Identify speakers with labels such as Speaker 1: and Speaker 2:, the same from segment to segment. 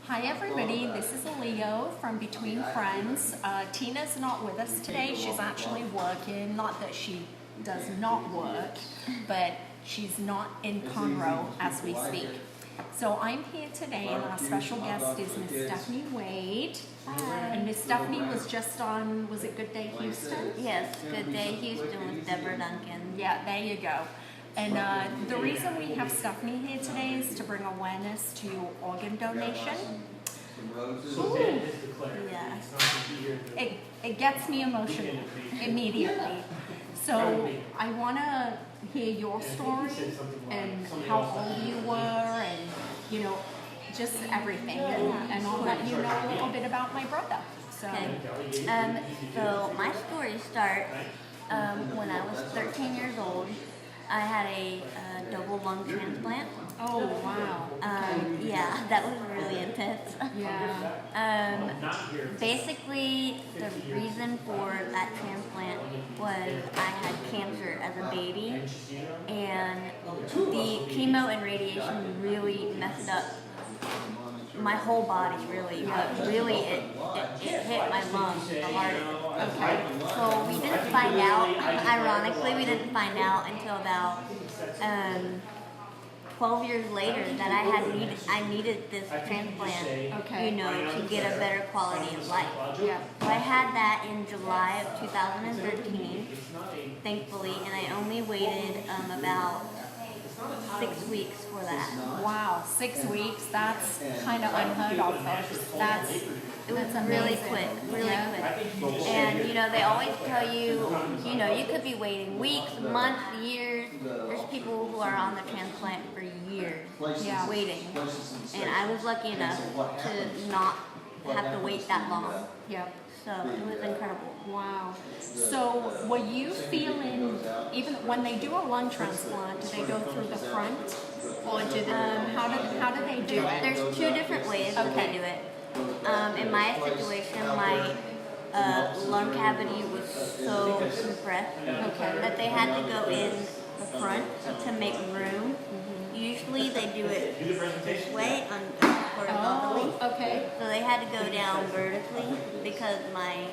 Speaker 1: Hi everybody, this is Leo from Between Friends. Tina's not with us today. She's actually working. Not that she does not work, but she's not in Conroe as we speak. So I'm here today and our special guest is Miss Stephanie Wade. And Miss Stephanie was just on, was it Good Day Houston?
Speaker 2: Yes, Good Day Houston with Deborah Duncan.
Speaker 1: Yeah, there you go. And the reason we have Stephanie here today is to bring awareness to organ donation. Ooh.
Speaker 2: Yeah.
Speaker 1: It gets me emotional immediately. So I want to hear your story and how old you were and, you know, just everything. And I'll let you know a little bit about my brother. So,
Speaker 2: Okay. So my story starts when I was 13 years old. I had a double lung transplant.
Speaker 1: oh, wow.
Speaker 2: Yeah, that was really intense.
Speaker 1: Yeah.
Speaker 2: Basically, the reason for that transplant was I had cancer as a baby, and the chemo and radiation really messed up my whole body, really. But really, it hit my lungs the hardest.
Speaker 1: Okay.
Speaker 2: So we didn't find out, ironically, we didn't find out until about 12 years later that I needed this transplant,
Speaker 1: Okay.
Speaker 2: you know, to get a better quality of life.
Speaker 1: Yeah.
Speaker 2: So I had that in July of 2013, thankfully, and I only waited about 6 weeks for that.
Speaker 1: Wow, 6 weeks, that's kind of unheard of, folks.
Speaker 2: It was
Speaker 1: That's
Speaker 2: really
Speaker 1: amazing.
Speaker 2: quick, really
Speaker 1: Yeah.
Speaker 2: quick. And, you know, they always tell you, you know, you could be waiting weeks, months, years. There's people who are on the transplant for years
Speaker 1: Yeah.
Speaker 2: waiting. And I was lucky enough to not have to wait that long.
Speaker 1: Yep.
Speaker 2: So it was incredible.
Speaker 1: Wow. So were you feeling, even when they do a lung transplant, do they go through the front? Or do they, how do they do it?
Speaker 2: There's two different ways that they do it. In my situation, my lung cavity was so compressed that they had to go in the front to make room. Usually they do it this way, horizontally.
Speaker 1: Oh, okay.
Speaker 2: So they had to go down vertically because my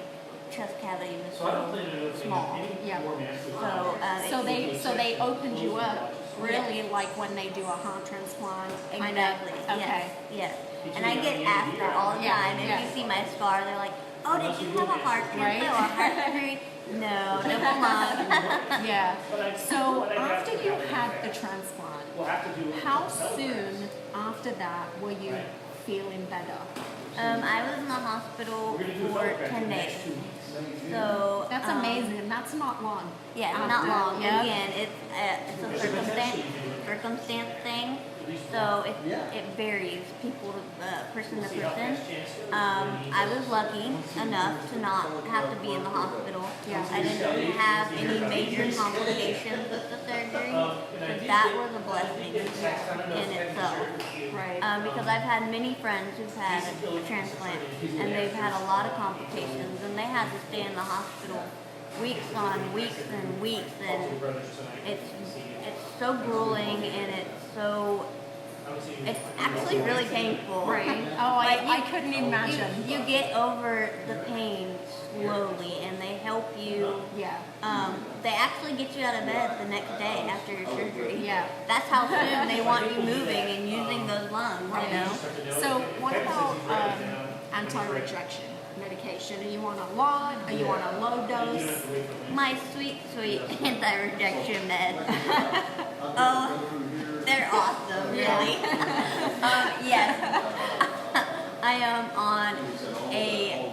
Speaker 2: chest cavity was so small.
Speaker 1: Yeah.
Speaker 2: So
Speaker 1: So they opened you up, really, like when they do a heart transplant. kind of-
Speaker 2: Exactly.
Speaker 1: Okay.
Speaker 2: Yes. And I get asked that all the time. If you see my scar, they're like, "Oh, did you have a heart transplant or a heart surgery?" No, double lung.
Speaker 1: Yeah. So after you had the transplant, how soon after that were you feeling better?
Speaker 2: I was in the hospital for 10 days. So
Speaker 1: That's amazing. That's not long.
Speaker 2: Yeah,
Speaker 1: After,
Speaker 2: not long.
Speaker 1: yeah.
Speaker 2: Again, it's a circumstance thing. So it varies person to person. I was lucky enough to not have to be in the hospital.
Speaker 1: Yeah.
Speaker 2: I didn't have any major complications with the surgery. But that was a blessing in itself.
Speaker 1: Right.
Speaker 2: Because I've had many friends who've had a transplant and they've had a lot of complications and they had to stay in the hospital weeks on weeks and weeks, and it's so grueling and it's actually really painful.
Speaker 1: Right. Oh, I couldn't imagine.
Speaker 2: You get over the pain slowly, and they help you.
Speaker 1: Yeah.
Speaker 2: They actually get you out of bed the next day after your surgery.
Speaker 1: Yeah.
Speaker 2: That's how soon they want you moving and using those lungs, you know?
Speaker 1: So what about anti-rejection medication? Are you on a lot? Are you on a low dose?
Speaker 2: My sweet, sweet anti-rejection meds. Oh, they're awesome, really. Yes. I am on a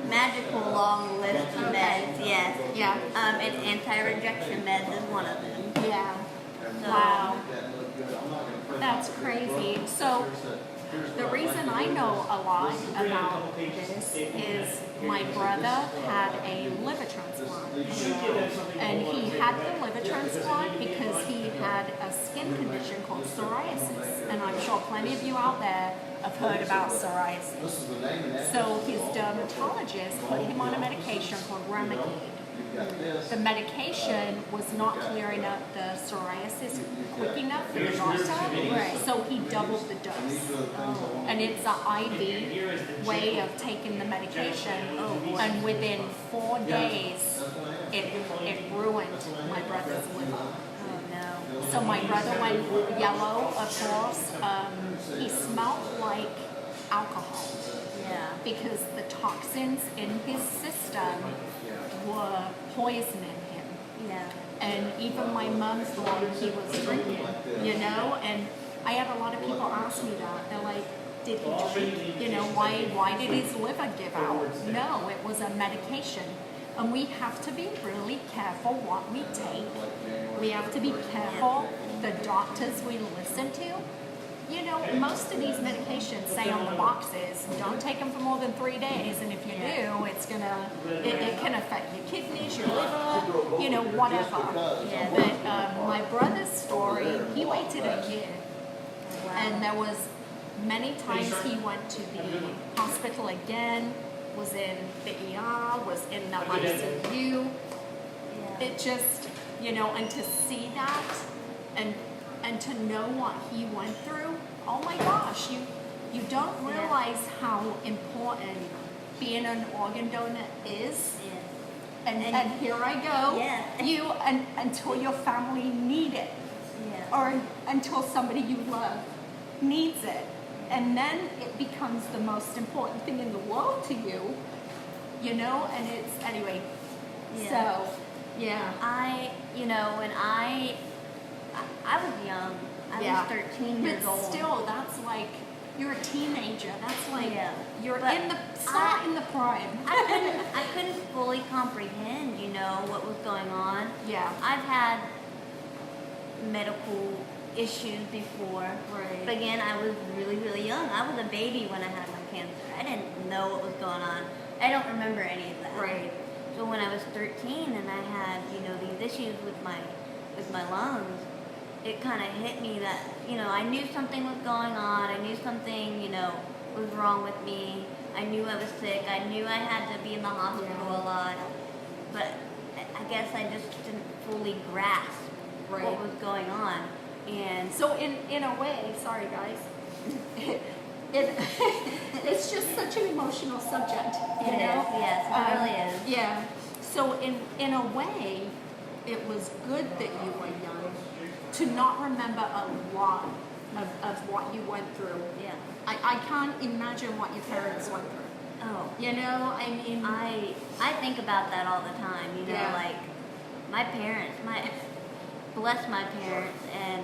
Speaker 2: magical long list of meds, yes.
Speaker 1: Yeah.
Speaker 2: And anti-rejection meds is one of them.
Speaker 1: Yeah.
Speaker 2: So,
Speaker 1: Wow. That's crazy. So the reason I know a lot about this is my brother had a liver transplant. And he had the liver transplant because he had a skin condition called psoriasis. And I'm sure plenty of you out there have heard about psoriasis. So his dermatologist put him on a medication called Remicade. the medication was not clearing up the psoriasis quick enough for the doctor, so he doubled the dose. And and it's an IV way of taking the medication. And within 4 days, it ruined my brother's liver.
Speaker 2: Oh no.
Speaker 1: So my brother went yellow, of course. He smelled like alcohol
Speaker 2: Yeah.
Speaker 1: because the toxins in his system were poisoning him.
Speaker 2: Yeah.
Speaker 1: And even my mom thought he was drinking, you know? And I had a lot of people ask me that. They're like, did he drink? You know, why did his liver give out? No, it was a medication. And we have to be really careful what we take. We have to be careful the doctors we listen to. You know, most of these medications say on the boxes, don't take them for more than 3 days, and if you do, it can affect your kidneys, your liver, you know, whatever.
Speaker 2: Yeah.
Speaker 1: But my brother's story, he waited a year,
Speaker 2: Wow.
Speaker 1: and there was many times he went to the hospital again, was in the ER, was in the ICU.
Speaker 2: Yeah.
Speaker 1: It just, you know, and to see that and to know what he went through, oh my gosh, you don't realize how important being an organ donor is.
Speaker 2: Yeah.
Speaker 1: And here I go,
Speaker 2: Yeah.
Speaker 1: until your family need it,
Speaker 2: Yeah.
Speaker 1: or until somebody you love needs it. And then it becomes the most important thing in the world to you, you know, and it's, anyway,
Speaker 2: Yeah.
Speaker 1: so, yeah.
Speaker 2: When I was young. I
Speaker 1: Yeah.
Speaker 2: was 13 years
Speaker 1: But
Speaker 2: old.
Speaker 1: still, that's like, you're a teenager. That's like,
Speaker 2: Yeah.
Speaker 1: you're
Speaker 2: But
Speaker 1: still in the prime.
Speaker 2: I couldn't fully comprehend, what was going on.
Speaker 1: Yeah.
Speaker 2: I've had medical issues before.
Speaker 1: Right.
Speaker 2: But again, I was really, really young. I was a baby when I had my cancer. I didn't know what was going on. I don't remember any of that.
Speaker 1: Right.
Speaker 2: So when I was 13 and I had, these issues with my lungs, it kind of hit me that, I knew something was going on. I knew something, was wrong with me. I knew I was sick. I knew I had to be in the hospital a lot. But I guess I just didn't fully grasp what was going on. And
Speaker 1: So in a way, sorry guys, it's just such an emotional subject, you know?
Speaker 2: Yes, it really is.
Speaker 1: Yeah. So in a way, it was good that you were young to not remember a lot of what you went through.
Speaker 2: Yeah.
Speaker 1: I can't imagine what your parents went through.
Speaker 2: Oh.
Speaker 1: You know, I mean,
Speaker 2: I think about that all the time,
Speaker 1: Yeah.
Speaker 2: like my parents, bless my parents and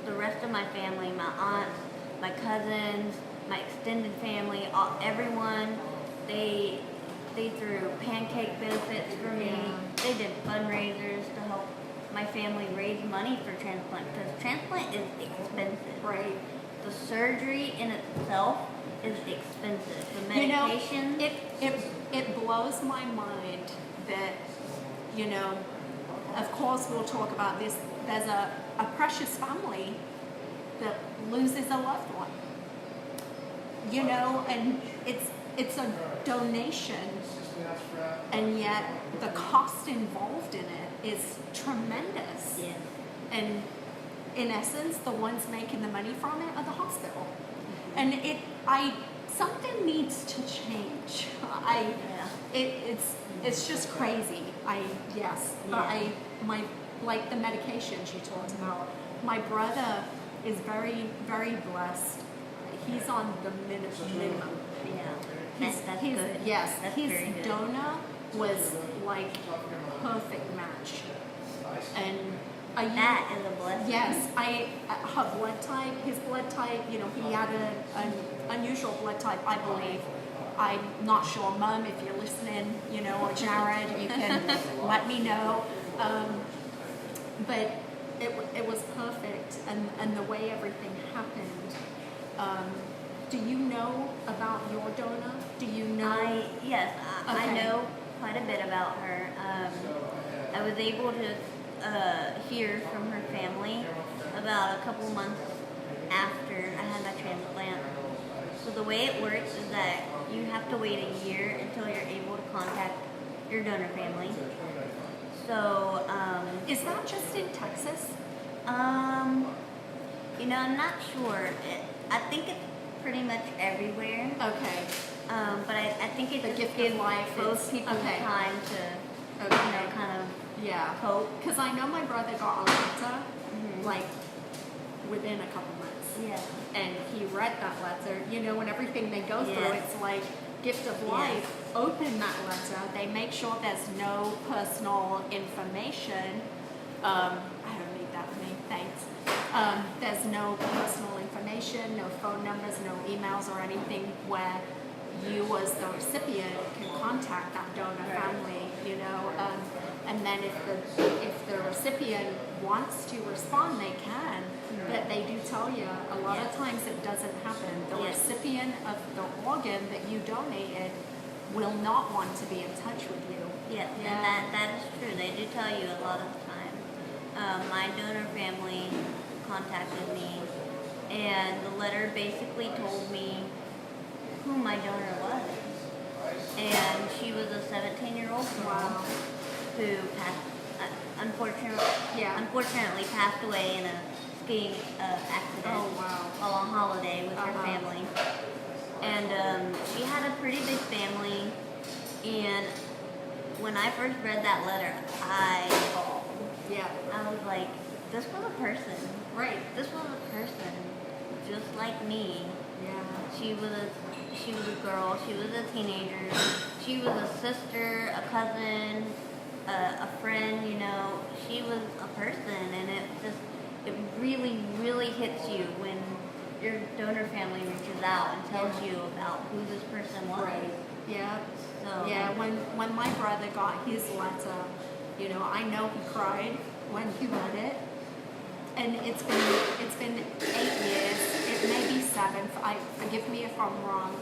Speaker 2: the rest of my family, my aunts, my cousins, my extended family, everyone, they threw pancake benefits for me.
Speaker 1: Yeah.
Speaker 2: They did fundraisers to help my family raise money for transplant, because transplant is expensive.
Speaker 1: right.
Speaker 2: The surgery in itself is expensive. The medication.
Speaker 1: It blows my mind that, of course we'll talk about this, there's a precious family that loses a loved one. And it's a donation, and yet the cost involved in it is tremendous.
Speaker 2: Yeah.
Speaker 1: And in essence, the ones making the money from it are the hospital. And something needs to change. It's just crazy. But like the medications you talked about, my brother is very, very blessed. He's on the minimum.
Speaker 2: Yeah. That's
Speaker 1: His-
Speaker 2: good.
Speaker 1: Yes,
Speaker 2: That's
Speaker 1: his
Speaker 2: very good.
Speaker 1: donor was like perfect match. And
Speaker 2: That is a blessing.
Speaker 1: yes, her blood type, his blood type, he had an unusual blood type, I believe. I'm not sure, Mum, if you're listening, or Jared, you can let me know. But it was perfect, and the way everything happened. Do you know about your donor? Do you know?
Speaker 2: I
Speaker 1: Okay.
Speaker 2: know quite a bit about her. I was able to hear from her family about a couple months after I had my transplant. So the way it works is that you have to wait a year until you're able to contact your donor family. So,
Speaker 1: Is that just in Texas?
Speaker 2: I'm not sure. I think it's pretty much everywhere.
Speaker 1: Okay.
Speaker 2: But I think it
Speaker 1: The
Speaker 2: just
Speaker 1: gift
Speaker 2: gives
Speaker 1: of life
Speaker 2: both
Speaker 1: is-
Speaker 2: people
Speaker 1: okay.
Speaker 2: time to, kind of
Speaker 1: Yeah.
Speaker 2: cope.
Speaker 1: Because I know my brother got a letter, like, within a couple months.
Speaker 2: Yeah.
Speaker 1: And he read that letter, and everything they go through,
Speaker 2: Yes.
Speaker 1: it's like gift of life. Open that letter. They make sure there's no personal information. I don't need that many, thanks. There's no personal information, no phone numbers, no emails or anything where you as the recipient can contact that donor family, and then if the recipient wants to respond, they can. But they do tell you a lot of times it doesn't happen. The recipient of the organ that you donated will not want to be in touch with you.
Speaker 2: Yeah, and that is true. They do tell you a lot of the time. My donor family contacted me, and the letter basically told me who my donor was. And she was a 17-year-old girl who unfortunately passed away in a skiing accident while on holiday with her family. And she had a pretty big family, and when I first read that letter, I bawled.
Speaker 1: Yeah.
Speaker 2: I was like, this was a person.
Speaker 1: Right.
Speaker 2: This was a person just like me.
Speaker 1: Yeah.
Speaker 2: She was a girl, she was a teenager, she was a sister, a cousin, a friend, she was a person, and it really, really hits you when your donor family reaches out and tells you about who this person was.
Speaker 1: Right. Yeah.
Speaker 2: So
Speaker 1: Yeah, when my brother got his letter, I know he cried when he read it. And it's been 8 years. It may be 7. Forgive me if I'm wrong.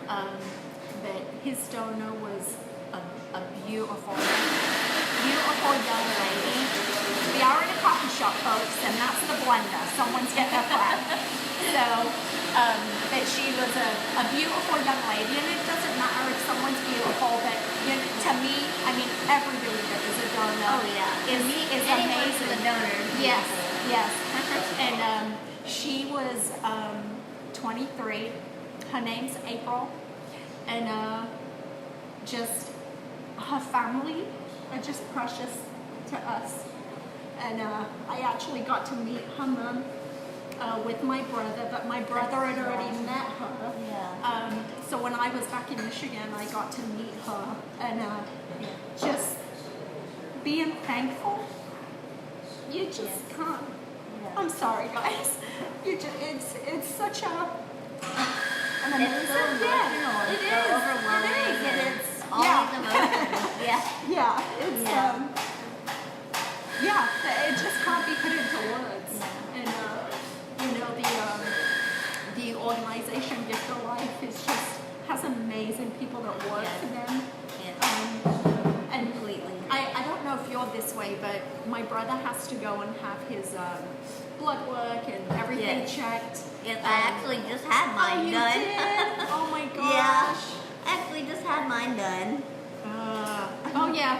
Speaker 1: But his donor was a beautiful young lady. We are in a coffee shop, folks, and that's the blender. Someone's getting a flat. So, but she was a beautiful young lady, and it doesn't matter if someone's beautiful, but to me, every believer is a donor.
Speaker 2: Oh yeah.
Speaker 1: Is amazing.
Speaker 2: A donor.
Speaker 1: Yes. Yes. And she was 23. Her name's April. And just her family are just precious to us. And I actually got to meet her mom with my brother, but my brother had already met her.
Speaker 2: Yeah.
Speaker 1: So when I was back in Michigan, I got to meet her. And just being thankful, you just can't. I'm sorry, guys. It's such a an amazing
Speaker 2: It's so emotional.
Speaker 1: It
Speaker 2: It's
Speaker 1: is.
Speaker 2: so overwhelming.
Speaker 1: It is.
Speaker 2: It's all these emotions.
Speaker 1: Yeah. It's it just can't be put into words.
Speaker 2: Yeah.
Speaker 1: And the organization Gift of Life has amazing people that work for them. And
Speaker 2: Completely.
Speaker 1: I don't know if you're this way, but my brother has to go and have his blood work and everything checked.
Speaker 2: Yes, I actually just had mine done.
Speaker 1: Did? Oh my gosh.
Speaker 2: Yeah, I actually just had mine done.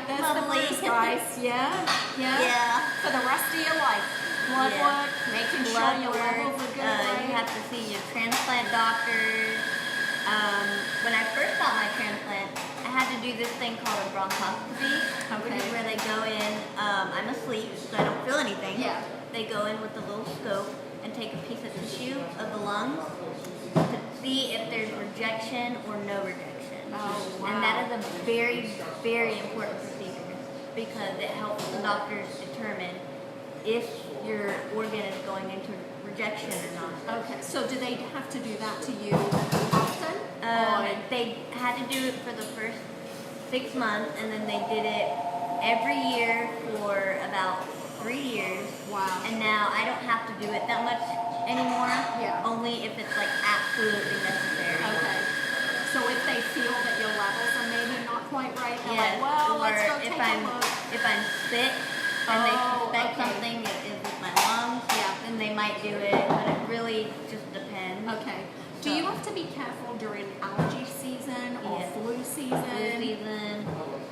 Speaker 1: There's
Speaker 2: Lovely.
Speaker 1: the bruise, guys. Yeah. For the rest of your life. Blood work, making sure your levels are good.
Speaker 2: You have to see your transplant doctors. When I first got my transplant, I had to do this thing called a bronchoscopy, which is where they go in. I'm asleep, so I don't feel anything.
Speaker 1: Yeah.
Speaker 2: They go in with a little scope and take a piece of tissue of the lungs to see if there's rejection or no rejection.
Speaker 1: Oh, wow.
Speaker 2: And that is a very, very important procedure because it helps the doctors determine if your organ is going into rejection or not.
Speaker 1: Okay. So do they have to do that to you often?
Speaker 2: They had to do it for the first 6 months, and then they did it every year for about 3 years.
Speaker 1: Wow.
Speaker 2: And now I don't have to do it that much anymore.
Speaker 1: Yeah.
Speaker 2: Only if it's like absolutely necessary.
Speaker 1: Okay. So if they feel that your levels are maybe not quite right, they're like, well,
Speaker 2: or
Speaker 1: let's go take a look.
Speaker 2: if I'm sick and they suspect something is with my lungs, then they might do it. But it really just depends.
Speaker 1: Okay. Do you have to be careful during allergy season or flu season?
Speaker 2: Flu season,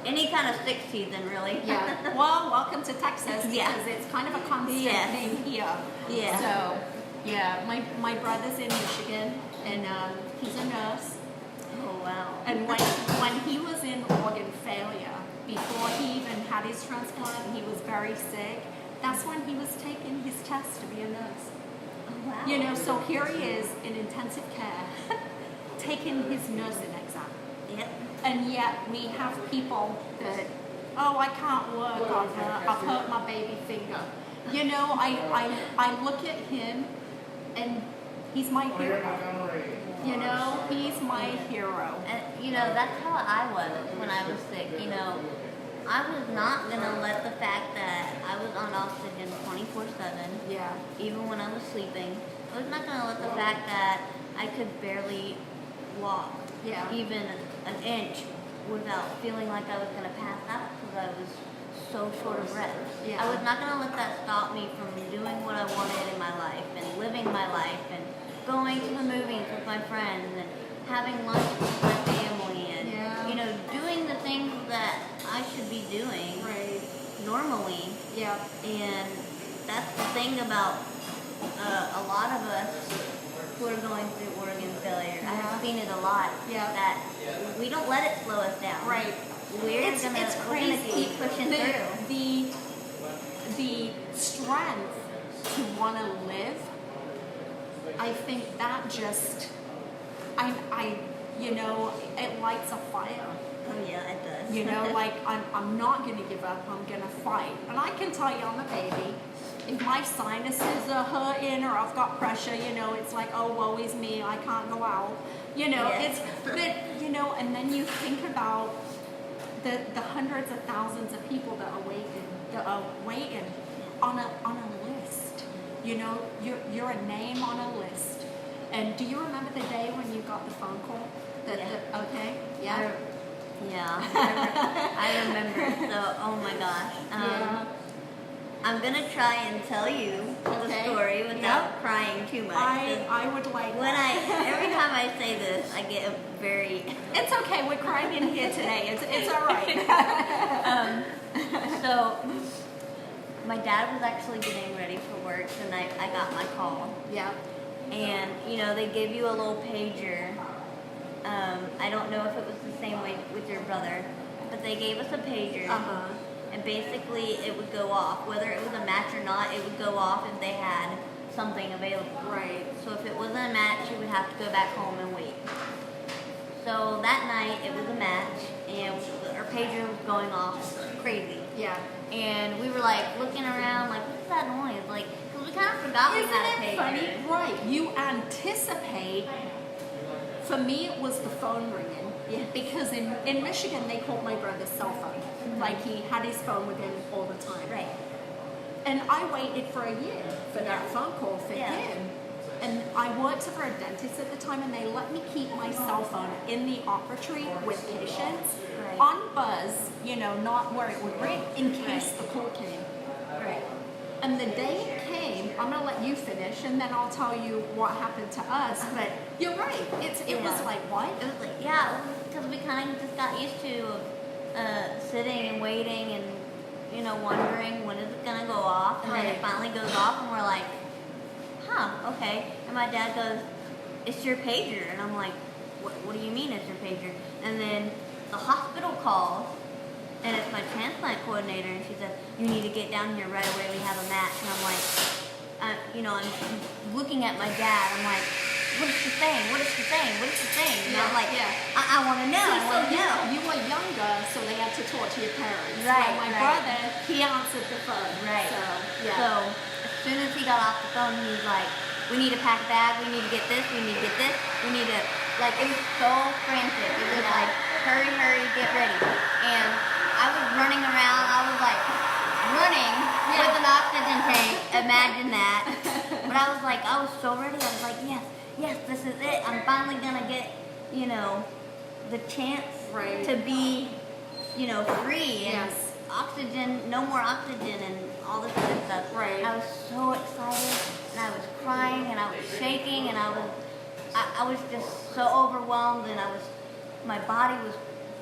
Speaker 2: any kind of sick season, really.
Speaker 1: Yeah. Well, welcome to Texas because it's kind of a constant thing here.
Speaker 2: Yeah.
Speaker 1: So, my brother's in Michigan, and he's a nurse.
Speaker 2: Oh, wow.
Speaker 1: And when he was in organ failure, before he even had his transplant, he was very sick. That's when he was taking his test to be a nurse.
Speaker 2: Oh, wow.
Speaker 1: You know, so here he is in intensive care, taking his nursing exam.
Speaker 2: Yep.
Speaker 1: And yet we have people that, oh, I can't work, I've hurt my baby finger. You know, I look at him and he's my hero. You know, he's my hero.
Speaker 2: And, you know, that's how I was when I was sick. You know, I was not going to let the fact that I was on oxygen 24/7,
Speaker 1: Yeah.
Speaker 2: even when I was sleeping, I was not going to let the fact that I could barely walk
Speaker 1: Yeah.
Speaker 2: even an inch without feeling like I was going to pass out because I was so short of breath.
Speaker 1: Yeah.
Speaker 2: I was not going to let that stop me from doing what I wanted in my life and living my life and going to the movies with my friends and having lunch with my family and,
Speaker 1: Yeah.
Speaker 2: you know, doing the things that I should be doing
Speaker 1: Right.
Speaker 2: normally.
Speaker 1: Yeah.
Speaker 2: And that's the thing about a lot of us who are going through organ failure. I have seen it a lot.
Speaker 1: Yeah.
Speaker 2: That we don't let it slow us down.
Speaker 1: Right.
Speaker 2: We're gonna
Speaker 1: crazy.
Speaker 2: keep pushing through.
Speaker 1: The strength to want to live, I think that just, you know, it lights a fire.
Speaker 2: Oh yeah, it does.
Speaker 1: You know, like I'm not going to give up. I'm going to fight. And I can tell you, I'm a baby. If my sinuses are hurting or I've got pressure, you know, it's like, oh, woe is me. I can't go out. You know,
Speaker 2: Yes.
Speaker 1: but you know, and then you think about the hundreds of thousands of people that are waiting on a list. You know, you're a name on a list. And do you remember the day when you got the phone call?
Speaker 2: Yeah.
Speaker 1: Okay. Yeah.
Speaker 2: Yeah, I remember. So, oh my gosh.
Speaker 1: Yeah.
Speaker 2: I'm gonna try and tell you the story without crying too much. 'cause
Speaker 1: I would like
Speaker 2: when
Speaker 1: that.
Speaker 2: every time I say this, I get a very.
Speaker 1: It's okay. We're crying in here today. It's all right.
Speaker 2: So, my dad was actually getting ready for work, and I got my call.
Speaker 1: Yeah.
Speaker 2: And, you know, they give you a little pager. I don't know if it was the same way with your brother, but they gave us a pager.
Speaker 1: Uh-huh.
Speaker 2: And basically it would go off. Whether it was a match or not, it would go off if they had something available.
Speaker 1: Right.
Speaker 2: So if it wasn't a match, you would have to go back home and wait. So that night, it was a match, and our pager was going off crazy.
Speaker 1: Yeah.
Speaker 2: And we were like looking around, like, what's that noise? Like, because we kind of forgot we had a
Speaker 1: Isn't it
Speaker 2: pager.
Speaker 1: funny? Right. You anticipate. For me, it was the phone ringing.
Speaker 2: Yeah.
Speaker 1: Because in Michigan, they called my brother's cell phone. Like, he had his phone with him all the time.
Speaker 2: Right.
Speaker 1: And I waited for a year for that phone call for
Speaker 2: Yeah.
Speaker 1: him. And I worked for a dentist at the time, and they let me keep my cell phone in the operatory with patients
Speaker 2: Right.
Speaker 1: on buzz, you know, not where it would ring, in case the call came.
Speaker 2: Right.
Speaker 1: And the day it came, I'm going to let you finish, and then I'll tell you what happened to us. But you're right. It was like, what?
Speaker 2: It was like, yeah, because we kind of just got used to sitting and waiting and, you know, wondering when is it going to go off. And then it finally goes off, and we're like, huh, okay. And my dad goes, it's your pager. And I'm like, what do you mean it's your pager? And then the hospital calls, and it's my transplant coordinator, and she says, you need to get down here right away, we have a match. And I'm like, you know, I'm looking at my dad, I'm like, what is she saying? What is she saying? What is she saying? And I'm like, I want to know, I want to know.
Speaker 1: You were younger, so they had to talk to your parents.
Speaker 2: Right,
Speaker 1: Well, my
Speaker 2: right.
Speaker 1: brother, he answered the phone.
Speaker 2: Right.
Speaker 1: So, yeah.
Speaker 2: So as soon as he got off the phone, he was like, we need to pack a bag, we need to get this, we need to get this, we need to, like, it was so frantic. It was like, hurry, hurry, get ready. And I was running around, I was like, running with an oxygen tank, imagine that. But I was like, I was so ready, I was like, yes, this is it. I'm finally gonna get, you know, the chance to be, you know, free and oxygen, no more oxygen and all this other stuff.
Speaker 1: Right.
Speaker 2: I was so excited, and I was crying, and I was shaking, and I was just so overwhelmed, and my body was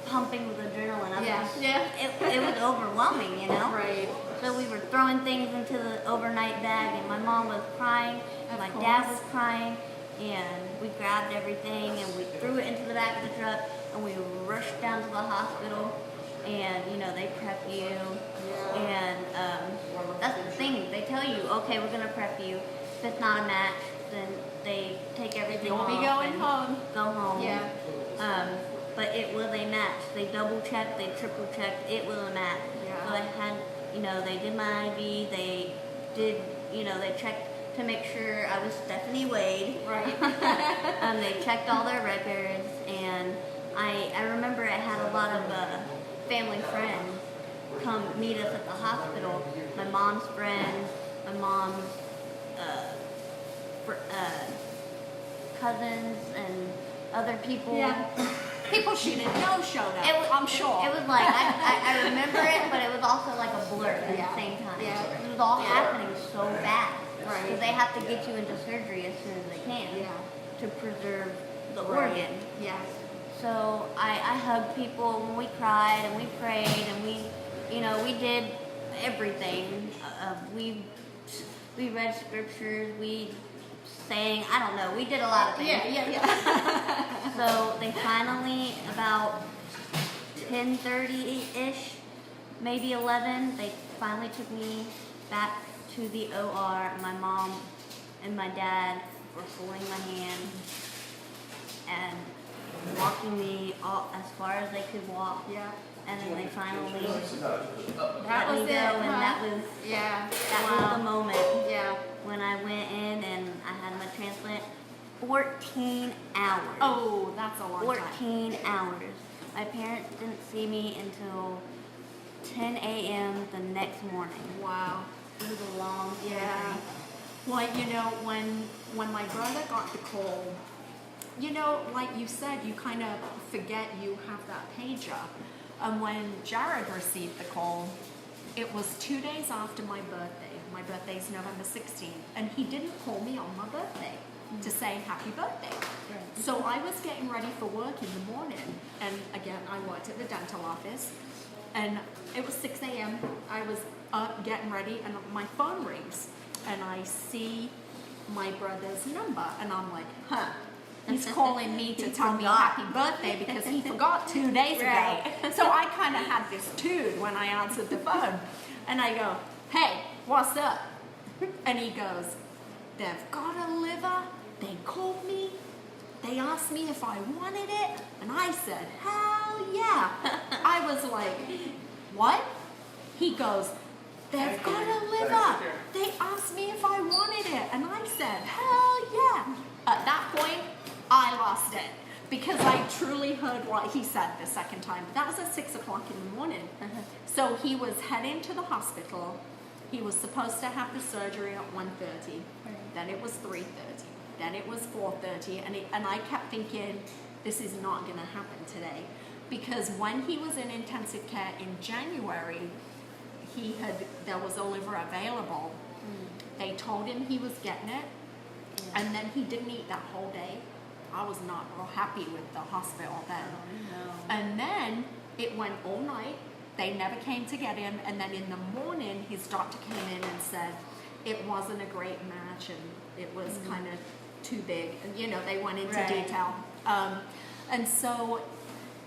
Speaker 2: pumping with adrenaline. It was overwhelming, you know?
Speaker 1: Right.
Speaker 2: So we were throwing things into the overnight bag, and my mom was crying, and my dad was crying, and we grabbed everything and we threw it into the back of the truck and we rushed down to the hospital. And they prep you, and that's the thing. They tell you, okay, we're gonna prep you. If it's not a match, then they take everything
Speaker 1: You'll
Speaker 2: off
Speaker 1: be going
Speaker 2: and
Speaker 1: home.
Speaker 2: go home.
Speaker 1: Yeah.
Speaker 2: But it was a match. They double checked, they triple checked. It was a match.
Speaker 1: Yeah.
Speaker 2: So I had, they did my IV. They did, they checked to make sure I was Stephanie Wade.
Speaker 1: Right.
Speaker 2: They checked all their records, and I remember I had a lot of family friends come meet us at the hospital. My mom's friend, my mom's cousins, and other people.
Speaker 1: Yeah. People she didn't know showed up. I'm sure.
Speaker 2: It was like, I remember it, but it was also like a blur at
Speaker 1: Yeah.
Speaker 2: the same time.
Speaker 1: Yeah.
Speaker 2: It was all happening so fast.
Speaker 1: Right.
Speaker 2: Because they have to get you into surgery as soon as they can to preserve the organ.
Speaker 1: Yeah.
Speaker 2: So I hugged people when we cried and we prayed and we did everything. We read scriptures, we sang, I don't know, we did a lot of things.
Speaker 1: Yeah.
Speaker 2: So they finally, about 10:30-ish, maybe 11, they finally took me back to the OR. My mom and my dad were holding my hand and walking me all, as far as they could walk.
Speaker 1: Yeah.
Speaker 2: And then they finally
Speaker 1: That
Speaker 2: let
Speaker 1: was
Speaker 2: me go,
Speaker 1: it,
Speaker 2: and
Speaker 1: huh?
Speaker 2: that was
Speaker 1: Yeah.
Speaker 2: the moment
Speaker 1: Yeah.
Speaker 2: when I went in and I had my transplant. 14 hours.
Speaker 1: Oh, that's a long time.
Speaker 2: 14 hours. My parents didn't see me until 10 a.m. the next morning.
Speaker 1: Wow.
Speaker 2: It was a long
Speaker 1: Yeah.
Speaker 2: surgery.
Speaker 1: Like, when my brother got the call, like you said, you kind of forget you have that pager. And when Jared received the call, it was 2 days after my birthday. My birthday's November 16th. And he didn't call me on my birthday to say happy birthday. So I was getting ready for work in the morning. And again, I worked at the dental office. And it was 6 a.m. I was up getting ready and my phone rings. And I see my brother's number. And I'm like, huh. He's calling me to tell me happy birthday because he forgot 2 days ago. So I kind of had this tune when I answered the phone. And I go, hey, what's up? And he goes, they've got a liver. They called me. They asked me if I wanted it. And I said, hell yeah. I was like, what? He goes, they've got a liver. They asked me if I wanted it. And I said, hell yeah. At that point, I lost it because I truly heard what he said the second time. That was at 6 o'clock in the morning. So he was heading to the hospital. He was supposed to have the surgery at 1:30. Then it was 3:30. Then it was 4:30. And I kept thinking, this is not going to happen today. Because when he was in intensive care in January, there was a liver available. They told him he was getting it. And then he didn't eat that whole day. I was not real happy with the hospital then. And then it went all night. They never came to get him. And then in the morning, his doctor came in and said it wasn't a great match and it was kind of too big. And, they went into detail. And so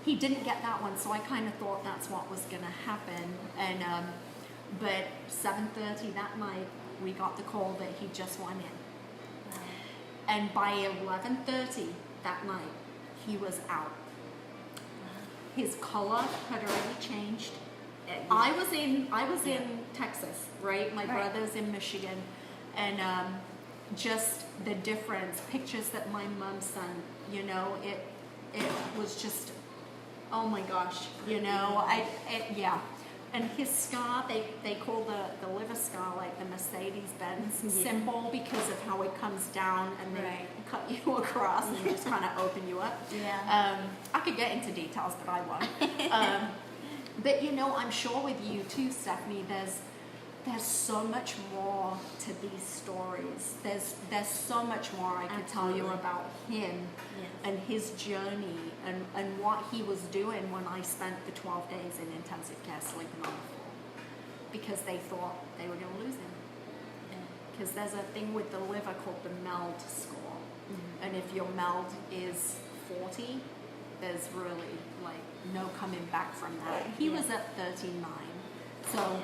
Speaker 1: he didn't get that one. So I kind of thought that's what was going to happen. And but 7:30 that night, we got the call that he just went in. And by 11:30 that night, he was out. His color had already changed. I was in Texas, right? My brother's in Michigan, and just the difference. Pictures that my mom sent, it was just, oh my gosh, And his scar, they call the liver scar like the Mercedes-Benz symbol because of how it comes down and they cut you across and just kind of open you up. I could get into details, but I won't. But I'm sure with you too, Stephanie, there's so much more to these stories. There's so much more I could tell you about him and his journey and what he was doing when I spent the 12 days in intensive care sleeping on the floor. Because they thought they were going to lose him. Because there's a thing with the liver called the MELD score. And if your MELD is 40, there's really like no coming back from that. He was at 39. So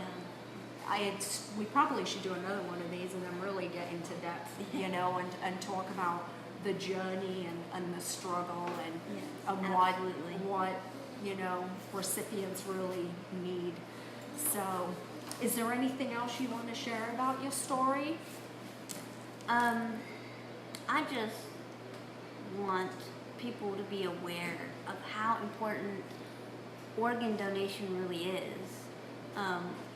Speaker 1: we probably should do another one of these and then really get into depth, you know, and talk about the journey and the struggle and what, you know, recipients really need. So, is there anything else you want to share about your story?
Speaker 2: I just want people to be aware of how important organ donation really is.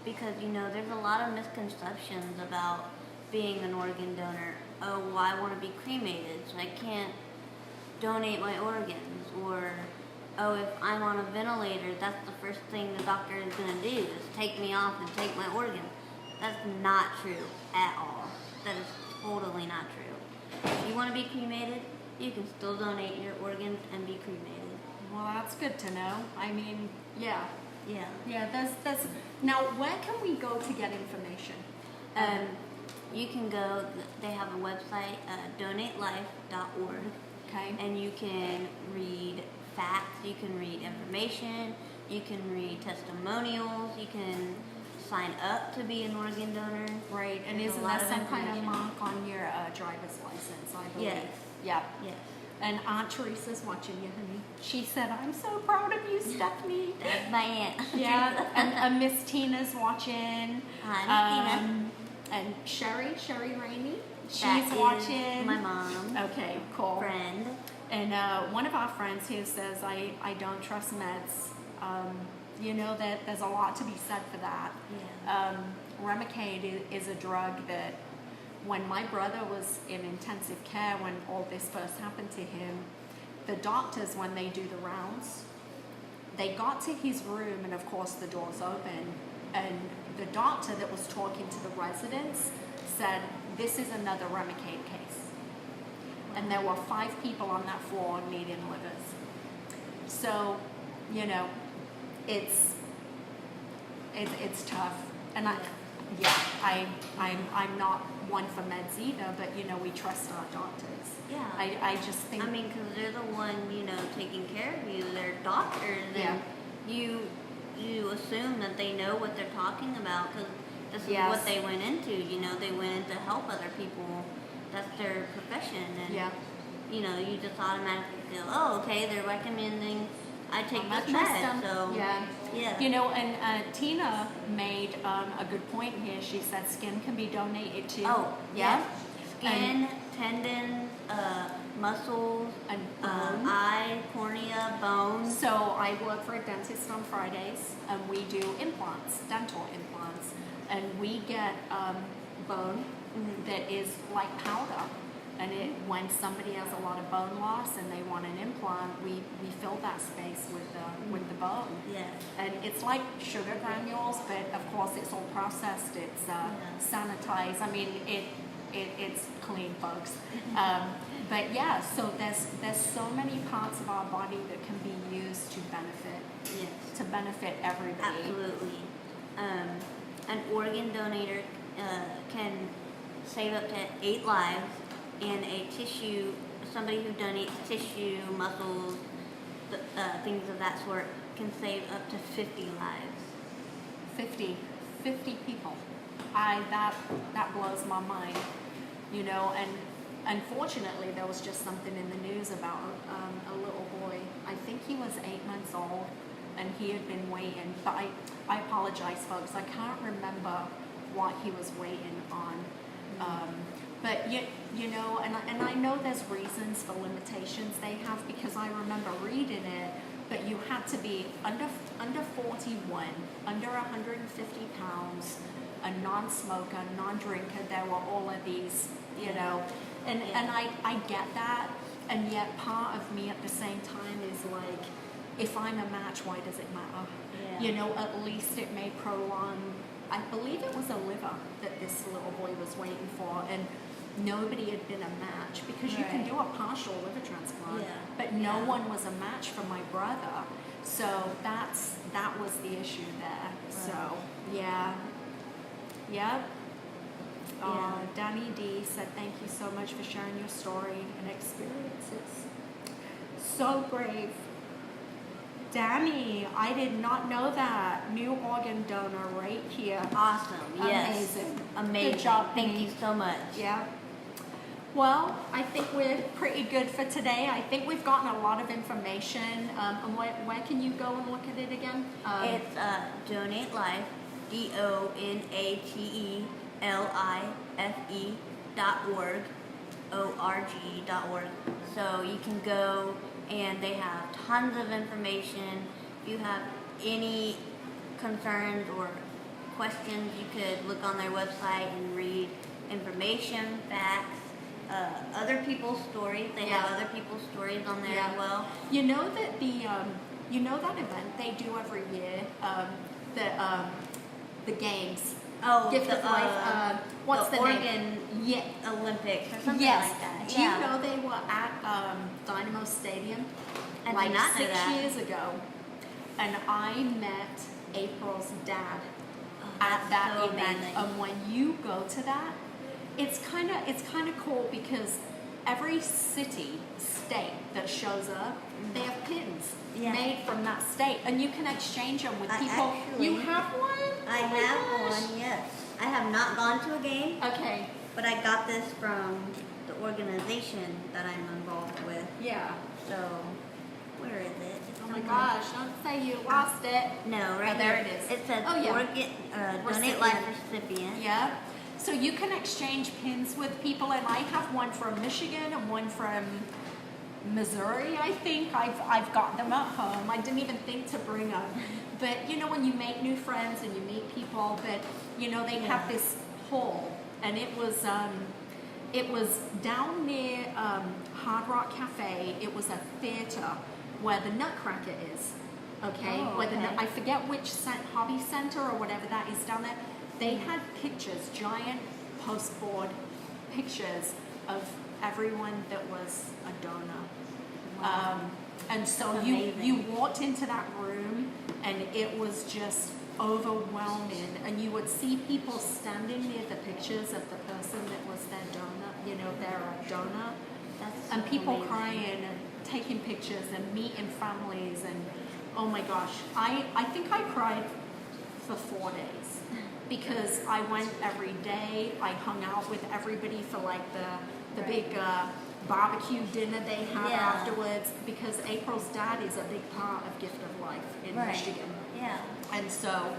Speaker 2: Because, you know, there's a lot of misconceptions about being an organ donor. Oh, well, I want to be cremated, so I can't donate my organs. Or, oh, if I'm on a ventilator, that's the first thing the doctor is going to do is take me off and take my organs. That's not true at all. That is totally not true. If you want to be cremated, you can still donate your organs and be cremated.
Speaker 1: Well, that's good to know. I mean, yeah.
Speaker 2: Yeah.
Speaker 1: Yeah, that's now where can we go to get information?
Speaker 2: You can go, they have a website, donatelife.org.
Speaker 1: Okay.
Speaker 2: And you can read facts, you can read information, you can read testimonials, you can sign up to be an organ donor.
Speaker 1: Right, and isn't that some kind of mark on your driver's license, I believe?
Speaker 2: Yes.
Speaker 1: Yeah.
Speaker 2: Yes.
Speaker 1: And Aunt Teresa's watching you, honey. She said, I'm so proud of you, Stephanie.
Speaker 2: That's my aunt.
Speaker 1: Yeah, and Miss Tina's watching.
Speaker 2: Hi, Miss Tina.
Speaker 1: And Sherry Rainey, she's
Speaker 2: That is
Speaker 1: watching.
Speaker 2: my mom.
Speaker 1: Okay, cool.
Speaker 2: Friend.
Speaker 1: And one of our friends here says, I don't trust meds. You know, that there's a lot to be said for that.
Speaker 2: Yeah.
Speaker 1: Remicade is a drug that when my brother was in intensive care, when all this first happened to him, the doctors, when they do the rounds, they got to his room and of course the door's open, and the doctor that was talking to the residents said, this is another Remicade case. And there were 5 people on that floor needing livers. So, you know, it's tough. And I'm not one for meds either, but you know, we trust our doctors.
Speaker 2: Yeah.
Speaker 1: I just think.
Speaker 2: I mean, because they're the one, you know, taking care of you. They're doctors, and you assume that they know what they're talking about because this is what they went into. You know, they went in to help other people. That's their profession, and you know, you just automatically feel, oh, okay, they're recommending I take this med. So yeah.
Speaker 1: You know, and Tina made a good point here. She said skin can be donated too.
Speaker 2: Oh, yeah. Skin, tendons, muscles,
Speaker 1: and
Speaker 2: eye, cornea, bones.
Speaker 1: So I work for a dentist on Fridays, and we do implants, dental implants, and we get bone that is like powder. And when somebody has a lot of bone loss and they want an implant, we fill that space with the bone.
Speaker 2: Yeah.
Speaker 1: And it's like sugar granules, but of course it's all processed. It's sanitized. I mean, it's clean, folks. But yeah, so there's so many parts of our body that can be used to benefit everybody.
Speaker 2: Absolutely. An organ donor can save up to 8 lives. And somebody who donates tissue, muscles, things of that sort, can save up to 50 lives. 50 people. That blows my mind. You know, and unfortunately there was just something in the news about a little boy. I think he was 8 months old, and he had been waiting. But I apologize, folks. I can't remember what he was waiting on. But you know, and I know there's reasons for limitations they have, because I remember reading it. But you had to be under 41, under 150 pounds, a non-smoker, non-drinker. There were all of these, you know, and I get that, and yet part of me at the same time is like, if I'm a match, why does it matter? Yeah. You know, at least it may prolong. I believe it was a liver that this little boy was waiting for, and nobody had been a match, because you can do a partial liver transplant, but no one was a match for my brother. So that was the issue there. So
Speaker 1: Danny D said, thank you so much for sharing your story and experiences. So brave. Danny, I did not know that. New organ donor right here.
Speaker 2: Awesome. Yes.
Speaker 1: Amazing.
Speaker 2: Amazing.
Speaker 1: Good job,
Speaker 2: Thank
Speaker 1: Penny.
Speaker 2: you so much.
Speaker 1: Yeah. Well, I think we're pretty good for today. I think we've gotten a lot of information. And where can you go and look at it again?
Speaker 2: It's Donate Life, DonateLife.org, org.org. So you can go, and they have tons of information. If you have any concerns or questions, you could look on their website and read information, facts, other people's stories. They have other people's stories on there as well.
Speaker 1: You know that that event they do every year, the games.
Speaker 2: Oh,
Speaker 1: Gift of Life. What's the
Speaker 2: Oregon
Speaker 1: name? Yeah.
Speaker 2: Olympics or something
Speaker 1: Yes.
Speaker 2: like that.
Speaker 1: Do you know they were at Dynamo Stadium
Speaker 2: I did
Speaker 1: like
Speaker 2: not know
Speaker 1: 6
Speaker 2: that.
Speaker 1: years ago, and I met April's dad
Speaker 2: that's
Speaker 1: at that
Speaker 2: so
Speaker 1: event.
Speaker 2: amazing.
Speaker 1: And when you go to that, it's kind of cool because every state that shows up, they have pins made from that state, and you can exchange them with people. You have one?
Speaker 2: I have one, yes. I have not gone to a game,
Speaker 1: Okay.
Speaker 2: but I got this from the organization that I'm involved with.
Speaker 1: Yeah.
Speaker 2: So, where is it? It's
Speaker 1: Oh my
Speaker 2: somewhere.
Speaker 1: gosh! Don't say you lost it.
Speaker 2: No, right
Speaker 1: there
Speaker 2: here.
Speaker 1: it is.
Speaker 2: It says
Speaker 1: Oh, yeah.
Speaker 2: Donate
Speaker 1: Recipient.
Speaker 2: Life recipient.
Speaker 1: Yeah. So you can exchange pins with people, and I have one from Michigan and one from Missouri. I think I've got them at home. I didn't even think to bring them, but you know when you make new friends and you meet people, but you know they have this hall, and it was down near Hard Rock Cafe. It was a theater where the Nutcracker is. Okay,
Speaker 2: Oh,
Speaker 1: where
Speaker 2: okay.
Speaker 1: I forget which hobby center or whatever that is down there. They had pictures, giant postboard pictures of everyone that was a donor.
Speaker 2: Wow.
Speaker 1: And so
Speaker 2: That's
Speaker 1: you
Speaker 2: amazing.
Speaker 1: walked into that room, and it was just overwhelming. And you would see people standing near the pictures of the person that was their donor, you know, their donor.
Speaker 2: That's
Speaker 1: And
Speaker 2: so
Speaker 1: people
Speaker 2: amazing.
Speaker 1: crying and taking pictures and meeting families. And oh my gosh, I think I cried for 4 days. Because I went every day, I hung out with everybody for like the big barbecue dinner they had afterwards. Because April's dad is a big part of Gift of Life in Michigan.
Speaker 2: Yeah.
Speaker 1: And so,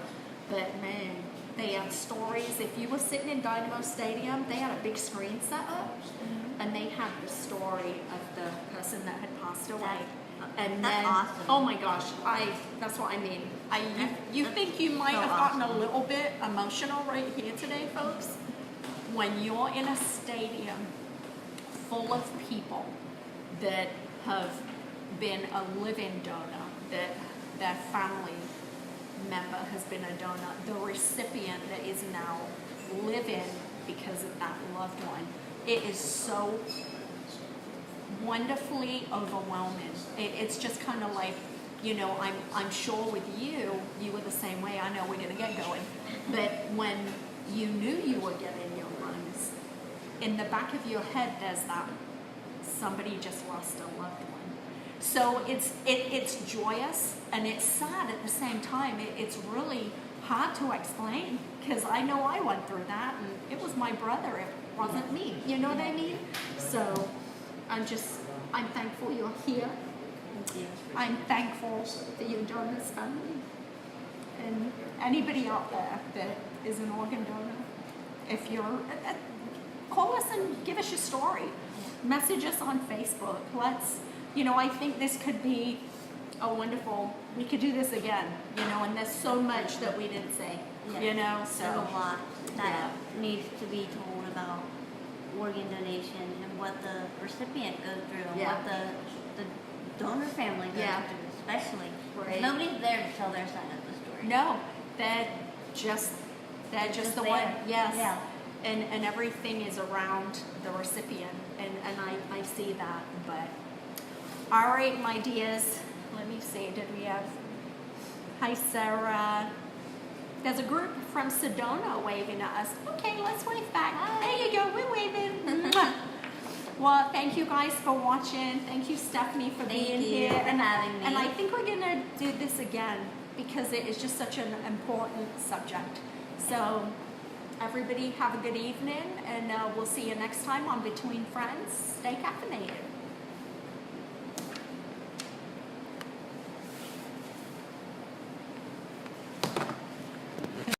Speaker 1: but man, they had stories. If you were sitting in Dynamo Stadium, they had a big screen set up, and they had the story of the person that had passed away. And
Speaker 2: That's
Speaker 1: then,
Speaker 2: awesome.
Speaker 1: oh my gosh, that's what I mean. You think you might
Speaker 2: so
Speaker 1: have gotten
Speaker 2: awesome.
Speaker 1: a little bit emotional right here today, folks? When you're in a stadium full of people that have been a living donor, that their family member has been a donor, the recipient that is now living because of that loved one, it is so wonderfully overwhelming. It's just kind of like, you know, I'm sure with you were the same way. I know we're gonna get going, but when you knew you were getting your lungs, in the back of your head there's that somebody just lost a loved one. So it's joyous and it's sad at the same time. It's really hard to explain because I know I went through that, and it was my brother. It wasn't me. You know what I mean? So I'm thankful you're here.
Speaker 2: Thank you.
Speaker 1: I'm thankful for your donor's family and anybody out there that is an organ donor. If you're, call us and give us your story. Message us on Facebook. I think this could be a wonderful, we could do this again, and there's so much that we didn't say, so.
Speaker 2: There's a lot that needs to be told about organ donation and what the recipient goes through and what the donor family goes through, especially.
Speaker 1: Right.
Speaker 2: Nobody's there to tell their side of the story.
Speaker 1: No, they're just the one.
Speaker 2: there.
Speaker 1: Yes.
Speaker 2: Yeah.
Speaker 1: And everything is around the recipient, and I see that. But all right, my dears, let me see. Did we have? Hi, Sarah. There's a group from Sedona waving at us. Okay, let's wave back. There you go, we're waving. Mwah. Well, thank you guys for watching. Thank you, Stephanie, for being here.
Speaker 2: for having me.
Speaker 1: And I think we're going to do this again because it is just such an important subject. So, everybody have a good evening, and we'll see you next time on Between Friends. Stay caffeinated.